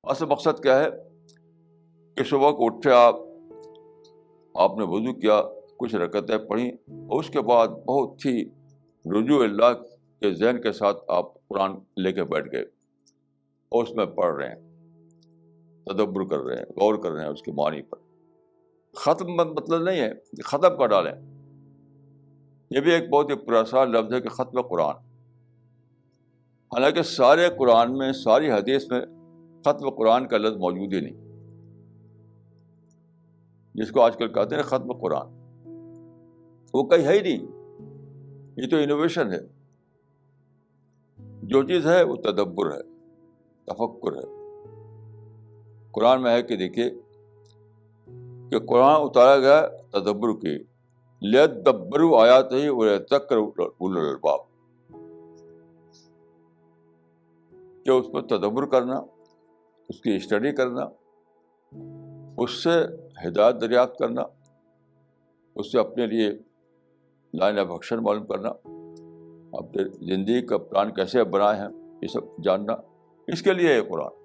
اصل مقصد کیا ہے کہ صبح کو اٹھے آپ نے وضو کیا، کچھ رکعتیں پڑھیں، اور اس کے بعد بہت ہی رجوع اللہ کے ذہن کے ساتھ آپ قرآن لے کے بیٹھ گئے اور اس میں پڑھ رہے ہیں، تدبر کر رہے ہیں، غور کر رہے ہیں اس کے معنی پر. ختم مطلب نہیں ہے کہ ختم کر ڈالیں. یہ بھی ایک بہت ہی پراسان لفظ ہے کہ ختم قرآن. حالانکہ سارے قرآن میں، ساری حدیث میں ختم قرآن کا لفظ موجود ہی نہیں. جس کو آج کل کہتے ہیں ختم قرآن، وہ کہیں ہے ہی نہیں. یہ تو انوویشن ہے. جو چیز ہے وہ تدبر ہے، تفکر ہے. قرآن میں ہے کہ دیکھیے کہ قرآن اتارا گیا تدبر کی، لیدبروا آیاتہ ولیتذکر اولو الالباب، کہ اس پر تدبر کرنا، اس کی اسٹڈی کرنا، اس سے ہدایت دریافت کرنا، اس سے اپنے لیے لائن آف ایکشن معلوم کرنا، اپنے زندگی کا پلان کیسے بنائے ہیں، یہ سب جاننا. اس کے لیے ہے قرآن.